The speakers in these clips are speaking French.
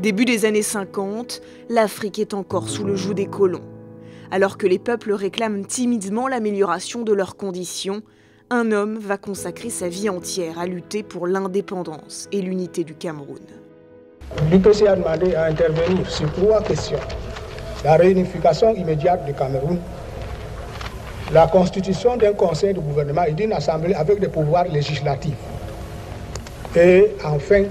Début des années 50, l'Afrique est encore sous le joug des colons. Alors que les peuples réclament timidement l'amélioration de leurs conditions, un homme va consacrer sa vie entière à lutter pour l'indépendance et l'unité du Cameroun. L'UPC a demandé à intervenir sur 3 questions. La réunification immédiate du Cameroun, la constitution d'un conseil de gouvernement et d'une assemblée avec des pouvoirs législatifs, et enfin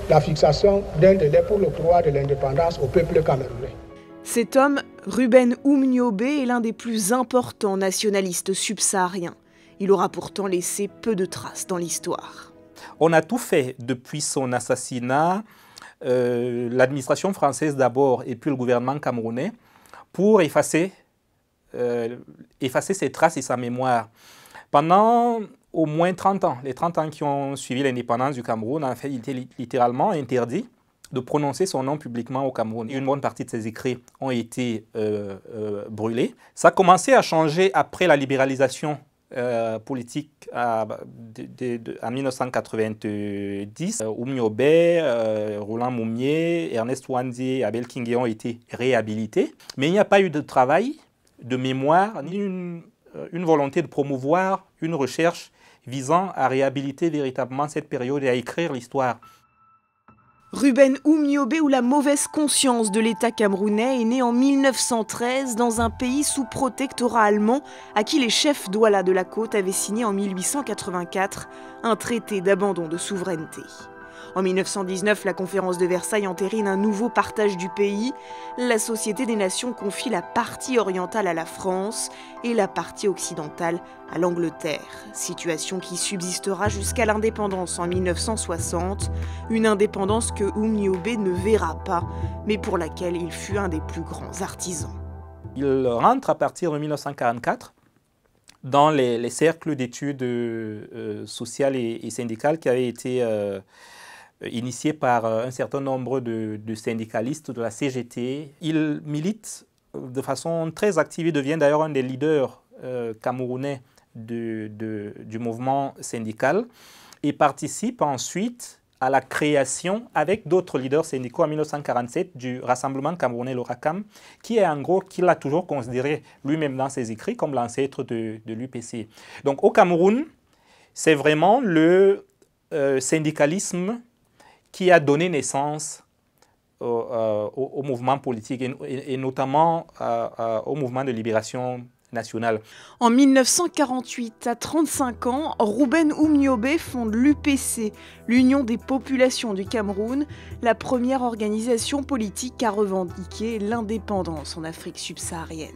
la fixation d'un délai pour l'octroi de l'indépendance au peuple camerounais. Cet homme, Ruben Oumniobé, est l'un des plus importants nationalistes subsahariens. Il aura pourtant laissé peu de traces dans l'histoire. On a tout fait depuis son assassinat, l'administration française d'abord et puis le gouvernement camerounais, pour effacer ses traces et sa mémoire. Pendant au moins 30 ans, les 30 ans qui ont suivi l'indépendance du Cameroun, en fait, il était littéralement interdit de prononcer son nom publiquement au Cameroun. Une bonne partie de ses écrits ont été brûlés. Ça a commencé à changer après la libéralisation politique en 1990. Oumniobé, Roland Moumié, Ernest Ouandié et Abel Kingé ont été réhabilités. Mais il n'y a pas eu de travail, de mémoire, ni une volonté de promouvoir une recherche visant à réhabiliter véritablement cette période et à écrire l'histoire. Ruben Oumniobé, ou la mauvaise conscience de l'État camerounais, est né en 1913 dans un pays sous protectorat allemand à qui les chefs douala de la côte avaient signé en 1884 un traité d'abandon de souveraineté. En 1919, la conférence de Versailles entérine un nouveau partage du pays. La Société des Nations confie la partie orientale à la France et la partie occidentale à l'Angleterre. Situation qui subsistera jusqu'à l'indépendance en 1960, une indépendance que Oumniobé ne verra pas, mais pour laquelle il fut un des plus grands artisans. Il rentre à partir de 1944 dans les cercles d'études sociales et syndicales qui avaient été initié par un certain nombre de syndicalistes de la CGT. Il milite de façon très active, il devient d'ailleurs un des leaders camerounais du mouvement syndical et participe ensuite à la création, avec d'autres leaders syndicaux en 1947, du Rassemblement camerounais, le RACAM, qui est en gros, qu'il a toujours considéré lui-même dans ses écrits comme l'ancêtre de l'UPC. Donc au Cameroun, c'est vraiment le syndicalisme qui a donné naissance au mouvement politique et notamment au mouvement de libération nationale. En 1948, à 35 ans, Ruben Oumniobé fonde l'UPC, l'Union des populations du Cameroun, la première organisation politique à revendiquer l'indépendance en Afrique subsaharienne.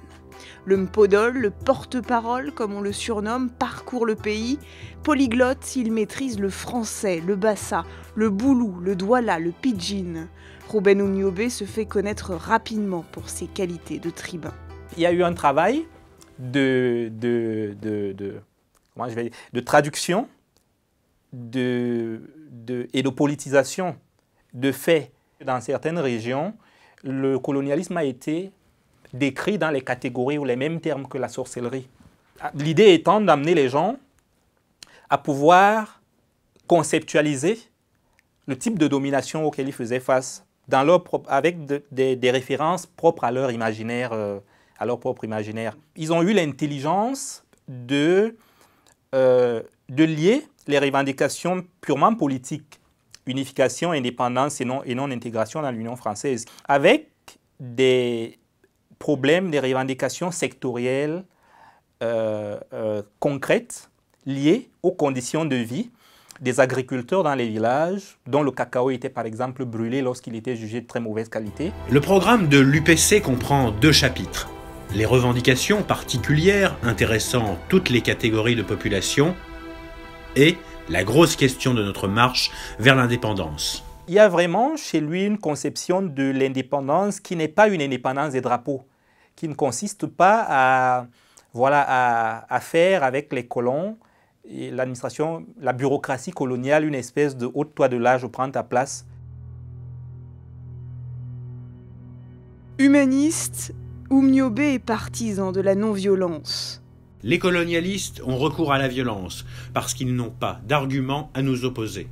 Le Mpodol, le porte-parole, comme on le surnomme, parcourt le pays. Polyglotte, il maîtrise le français, le bassa, le boulou, le douala, le pidgin. Ruben Oumniobé se fait connaître rapidement pour ses qualités de tribun. Il y a eu un travail de traduction et de politisation de faits. Dans certaines régions, le colonialisme a été décrit dans les catégories ou les mêmes termes que la sorcellerie. L'idée étant d'amener les gens à pouvoir conceptualiser le type de domination auquel ils faisaient face avec des références propres à leur imaginaire, à leur propre imaginaire. Ils ont eu l'intelligence de lier les revendications purement politiques, unification, indépendance et non intégration dans l'Union française, avec des problèmes, des revendications sectorielles concrètes liées aux conditions de vie des agriculteurs dans les villages, dont le cacao était par exemple brûlé lorsqu'il était jugé de très mauvaise qualité. Le programme de l'UPC comprend 2 chapitres. Les revendications particulières intéressant toutes les catégories de population et la grosse question de notre marche vers l'indépendance. Il y a vraiment chez lui une conception de l'indépendance qui n'est pas une indépendance des drapeaux, qui ne consiste pas à faire avec les colons et l'administration, la bureaucratie coloniale, une espèce de haute toi de l'âge, prends ta place. Humaniste, Oumniobé est partisan de la non-violence. Les colonialistes ont recours à la violence parce qu'ils n'ont pas d'arguments à nous opposer.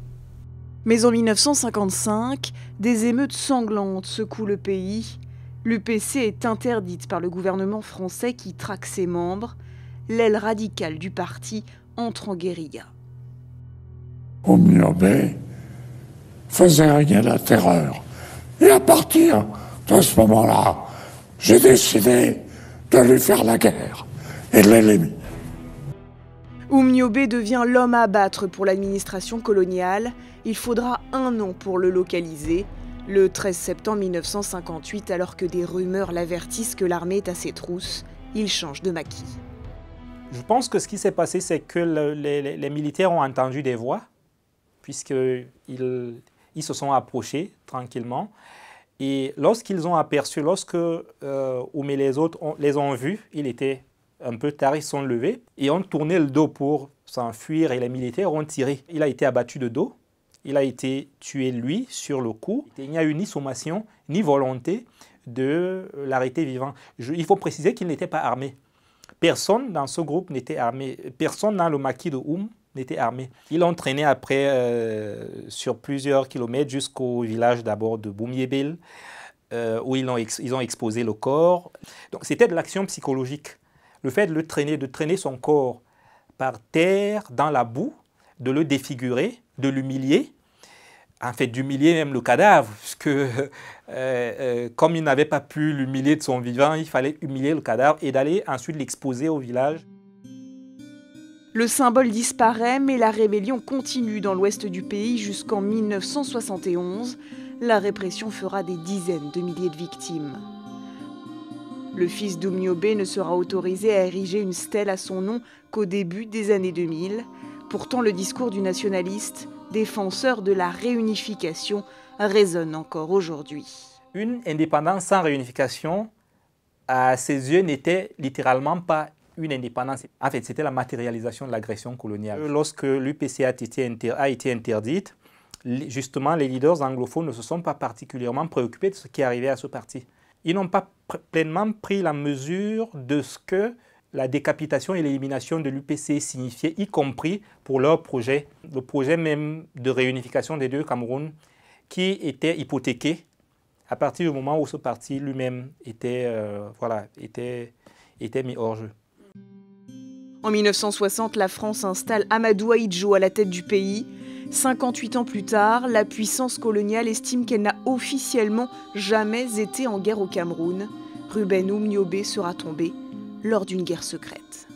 Mais en 1955, des émeutes sanglantes secouent le pays. L'UPC est interdite par le gouvernement français qui traque ses membres. L'aile radicale du parti entre en guérilla. Oumniobé faisait régner la terreur. Et à partir de ce moment-là, j'ai décidé de lui faire la guerre et de l'éliminer. Oumniobé devient l'homme à abattre pour l'administration coloniale. Il faudra 1 an pour le localiser. Le 13 septembre 1958, alors que des rumeurs l'avertissent que l'armée est à ses trousses, il change de maquis. Je pense que ce qui s'est passé, c'est que les militaires ont entendu des voix, puisqu'ils se sont approchés tranquillement. Et lorsqu'ils ont aperçu, lorsque Oumé et les autres les ont vus, il était un peu tard, ils sont levés et ont tourné le dos pour s'enfuir et les militaires ont tiré. Il a été abattu de dos, il a été tué lui sur le coup. Il n'y a eu ni sommation ni volonté de l'arrêter vivant. Il faut préciser qu'il n'était pas armé. Personne dans ce groupe n'était armé. Personne dans le maquis de Oum n'était armé. Ils l'ont traîné après sur plusieurs kilomètres jusqu'au village d'abord de Boumyébel, où ils ont exposé le corps. Donc c'était de l'action psychologique. Le fait de traîner son corps par terre, dans la boue, de le défigurer, de l'humilier, en fait d'humilier même le cadavre, puisque comme il n'avait pas pu l'humilier de son vivant, il fallait humilier le cadavre et d'aller ensuite l'exposer au village. Le symbole disparaît, mais la rébellion continue dans l'ouest du pays jusqu'en 1971. La répression fera des dizaines de milliers de victimes. Le fils d'Oumniobé ne sera autorisé à ériger une stèle à son nom qu'au début des années 2000. Pourtant, le discours du nationaliste, défenseur de la réunification, résonne encore aujourd'hui. Une indépendance sans réunification, à ses yeux, n'était littéralement pas une indépendance. En fait, c'était la matérialisation de l'agression coloniale. Lorsque l'UPC a été interdite, justement, les leaders anglophones ne se sont pas particulièrement préoccupés de ce qui arrivait à ce parti. Ils n'ont pas pleinement pris la mesure de ce que la décapitation et l'élimination de l'UPC signifiait, y compris pour leur projet, le projet même de réunification des deux Cameroun, qui était hypothéqué à partir du moment où ce parti lui-même était mis hors jeu. En 1960, la France installe Amadou Ahidjo à la tête du pays. 58 ans plus tard, la puissance coloniale estime qu'elle n'a officiellement jamais été en guerre au Cameroun. Ruben Oumniobé sera tombé lors d'une guerre secrète.